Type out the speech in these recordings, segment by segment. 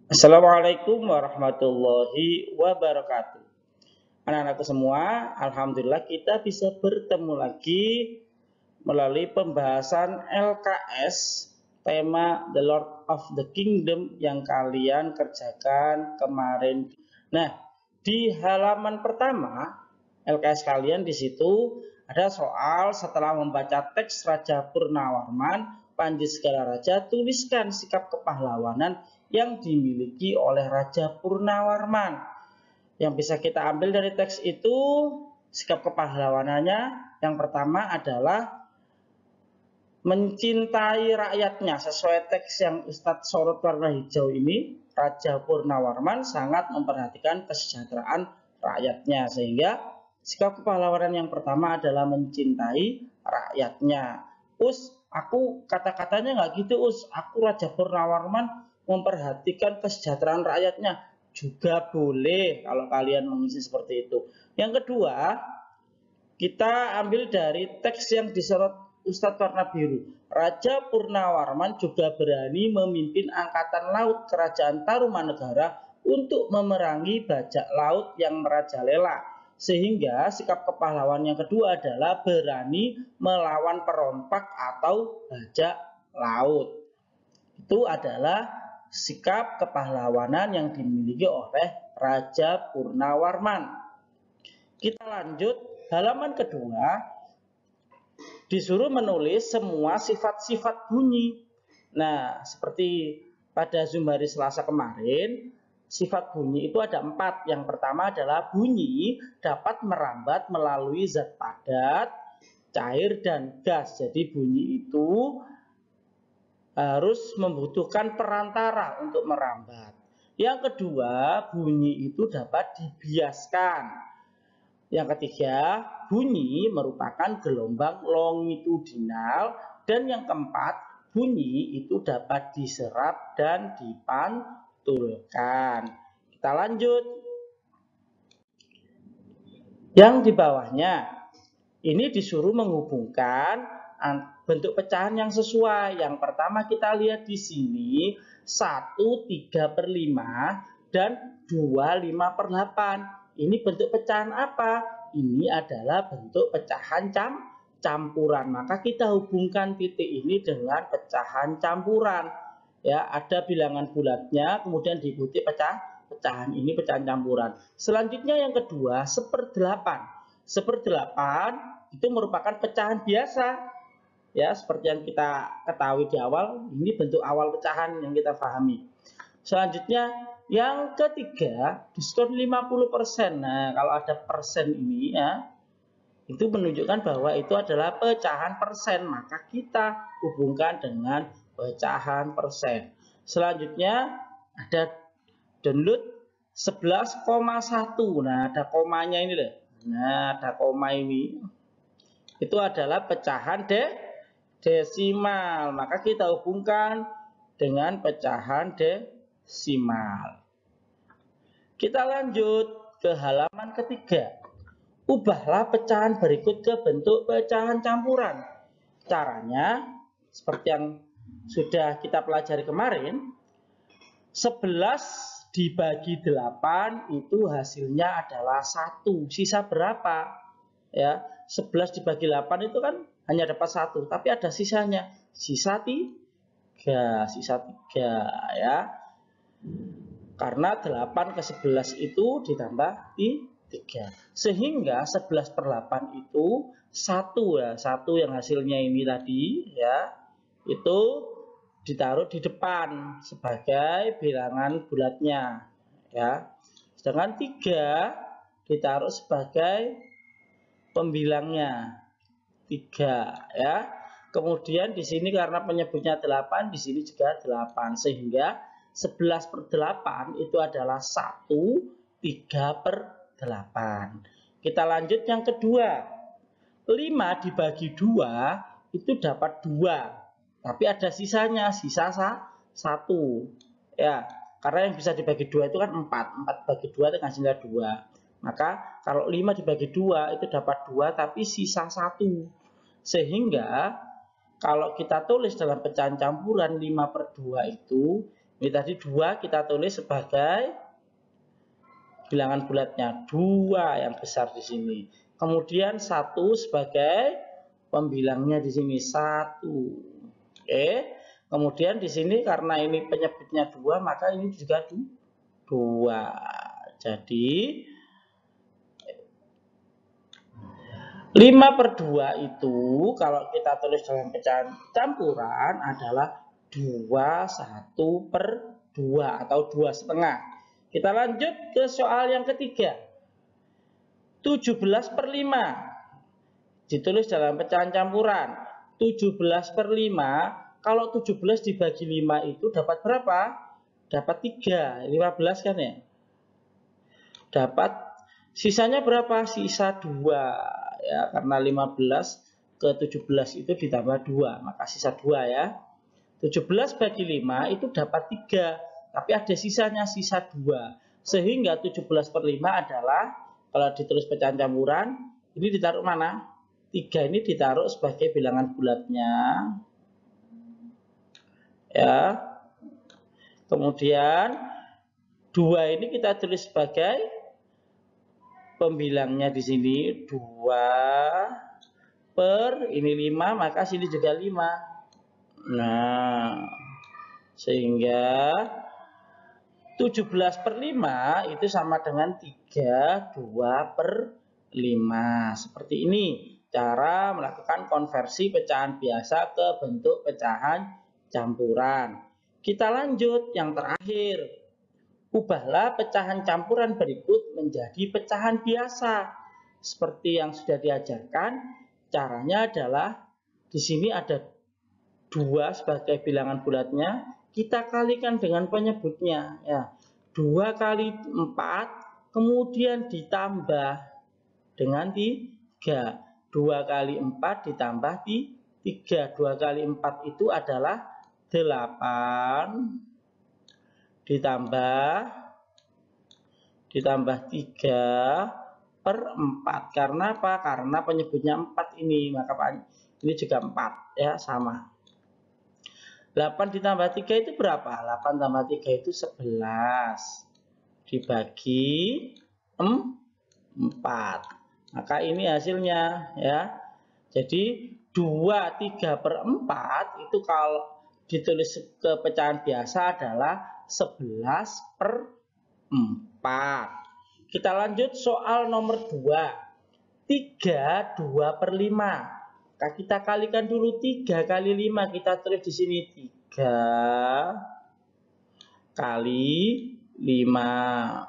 Assalamualaikum warahmatullahi wabarakatuh. Anak-anakku semua, alhamdulillah kita bisa bertemu lagi melalui pembahasan LKS tema The Lord of the Kingdom yang kalian kerjakan kemarin. Nah, di halaman pertama LKS kalian di situ ada soal setelah membaca teks Raja Purnawarman, Panji Segala Raja, tuliskan sikap kepahlawanan yang dimiliki oleh Raja Purnawarman. Yang bisa kita ambil dari teks itu, sikap kepahlawanannya yang pertama adalah mencintai rakyatnya. Sesuai teks yang Ustadz sorot warna hijau ini, Raja Purnawarman sangat memperhatikan kesejahteraan rakyatnya, sehingga sikap kepahlawanan yang pertama adalah mencintai rakyatnya. Aku kata-katanya nggak gitu, aku Raja Purnawarman memperhatikan kesejahteraan rakyatnya. Juga boleh kalau kalian mengisi seperti itu. Yang kedua, kita ambil dari teks yang disorot Ustadz warna biru. Raja Purnawarman juga berani memimpin angkatan laut kerajaan Tarumanegara untuk memerangi bajak laut yang merajalela. Sehingga sikap kepahlawan yang kedua adalah berani melawan perompak atau bajak laut. Itu adalah sikap kepahlawanan yang dimiliki oleh Raja Purnawarman. Kita lanjut, halaman kedua disuruh menulis semua sifat-sifat bunyi. Nah, seperti pada Zoom hari Selasa kemarin, sifat bunyi itu ada 4. Yang pertama adalah bunyi dapat merambat melalui zat padat, cair, dan gas. Jadi bunyi itu harus membutuhkan perantara untuk merambat. Yang kedua, bunyi itu dapat dibiaskan. Yang ketiga, bunyi merupakan gelombang longitudinal. Dan yang keempat, bunyi itu dapat diserap dan dipantulkan. Kita lanjut. Yang di bawahnya, ini disuruh menghubungkan bentuk pecahan yang sesuai. Yang pertama kita lihat di sini 1/3/5 dan 2/5/8. Ini bentuk pecahan apa? Ini adalah bentuk pecahan campuran. Maka kita hubungkan titik ini dengan pecahan campuran. Ya, ada bilangan bulatnya, kemudian diikuti pecahan ini pecahan campuran. Selanjutnya yang kedua, 1/8. 1/8 itu merupakan pecahan biasa. Ya, seperti yang kita ketahui di awal, ini bentuk awal pecahan yang kita pahami. Selanjutnya yang ketiga, diskon 50%. Nah, kalau ada persen ini ya, itu menunjukkan bahwa itu adalah pecahan persen, maka kita hubungkan dengan pecahan persen. Selanjutnya ada download 11,1. Nah, ada komanya ini loh. Nah, ada koma ini. Itu adalah pecahan desimal. Maka kita hubungkan dengan pecahan desimal. Kita lanjut ke halaman ketiga. Ubahlah pecahan berikut ke bentuk pecahan campuran. Caranya seperti yang sudah kita pelajari kemarin, 11 dibagi 8 itu hasilnya adalah 1. Sisa berapa? Ya, 11 dibagi 8 itu kan hanya dapat 1, tapi ada sisanya. Sisa 3 ya. Karena 8 ke 11 itu ditambah 3. Sehingga 11/8 itu 1 ya. 1 yang hasilnya ini tadi ya, itu ditaruh di depan sebagai bilangan bulatnya ya. Sedangkan 3 ditaruh sebagai pembilangnya 3 ya. Kemudian di sini karena penyebutnya 8, di sini juga 8, sehingga 11/8 itu adalah 1/3/8. Kita lanjut yang kedua. 5 dibagi 2 itu dapat 2. Tapi ada sisanya, sisa 1. Ya, karena yang bisa dibagi 2 itu kan 4. 4 bagi 2 itu hasilnya 2. Maka kalau 5 dibagi 2 itu dapat 2 tapi sisa 1. Sehingga kalau kita tulis dalam pecahan campuran 5/2 itu Ini tadi 2 kita tulis sebagai bilangan bulatnya, 2 yang besar di sini. Kemudian 1 sebagai pembilangnya di sini, 1. Oke. Kemudian di sini karena ini penyebutnya 2, maka ini juga 2. Jadi 5/2 itu kalau kita tulis dalam pecahan campuran adalah 21/2 atau 2,5. Kita lanjut ke soal yang ketiga. 17/5 ditulis dalam pecahan campuran. 17/5, kalau 17 dibagi 5 itu dapat berapa? Dapat 3, 15 kan ya? Dapat sisanya berapa? Sisa 2. Ya, karena 15 ke 17 itu ditambah 2, maka sisa 2 ya. 17 bagi 5 itu dapat 3, tapi ada sisanya, sisa 2. Sehingga 17/5 adalah, kalau ditulis pecahan campuran, ini ditaruh mana? 3 ini ditaruh sebagai bilangan bulatnya. Ya. Kemudian 2 ini kita tulis sebagai pembilangnya di sini, 2 per ini 5, maka sini juga 5. Nah, sehingga 17/5 itu sama dengan 32/5. Seperti ini cara melakukan konversi pecahan biasa ke bentuk pecahan campuran. Kita lanjut yang terakhir. Ubahlah pecahan campuran berikut menjadi pecahan biasa. Seperti yang sudah diajarkan, caranya adalah di sini ada 2 sebagai bilangan bulatnya, kita kalikan dengan penyebutnya. Ya, 2 kali 4, kemudian ditambah dengan 3. 2 kali 4 ditambah 3. 2 kali 4 itu adalah 8. Ditambah 3/4. Karena apa? Karena penyebutnya 4 ini, maka ini juga 4 ya, sama. 8 ditambah 3 itu berapa? 8 tambah 3 itu 11. Dibagi 4. Maka ini hasilnya ya. Jadi 23/4 itu kalau ditulis ke pecahan biasa adalah 11/4. Kita lanjut soal nomor 2. 3/2/5. Nah, kita kalikan dulu 3 kali 5. Kita tulis di sini 3 kali 5.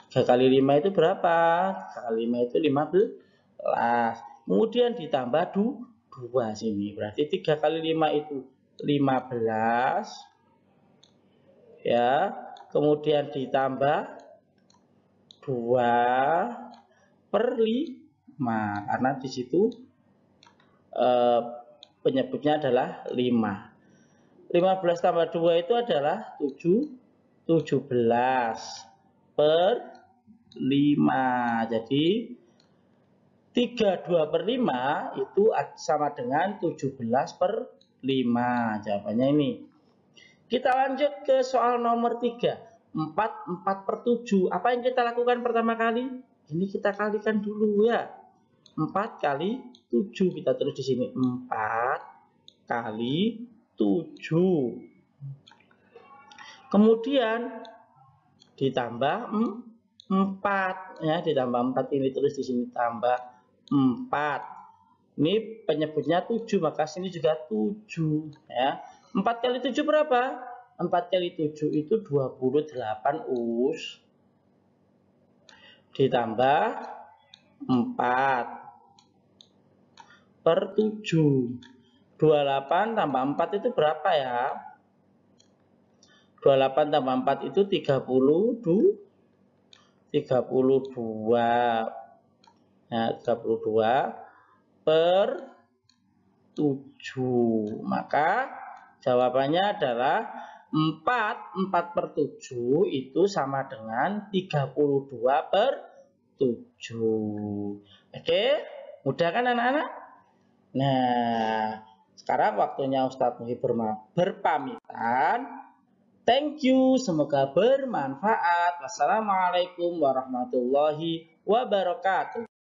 3 kali 5 itu berapa? 3 kali 5 itu 15. Kemudian ditambah 2 sini. Berarti 3 kali 5 itu 15. Ya, kemudian ditambah 2/5 karena di situ penyebutnya adalah 5. 15 tambah 2 itu adalah 17/5. Jadi 3/2/5 itu sama dengan 17/5. Jawabannya ini. Kita lanjut ke soal nomor 3. 4/7. Apa yang kita lakukan pertama kali? Ini kita kalikan dulu ya. 4 kali 7. Kita tulis di sini 4 kali 7. Kemudian ditambah 4 ya, ditambah 4 ini tulis di sini tambah 4. Ini penyebutnya 7, maka sini juga 7 ya. 4 kali 7 berapa? 4 kali 7 itu 28 us. Ditambah 4/7. 28 tambah 4 itu berapa ya? 28 tambah 4 itu 32. Nah, 32/7. Maka jawabannya adalah 4/7 itu sama dengan 32/7. Oke, mudah kan anak-anak? Nah, Sekarang waktunya Ustadz Muhi berpamitan. Thank you, semoga bermanfaat. Wassalamualaikum warahmatullahi wabarakatuh.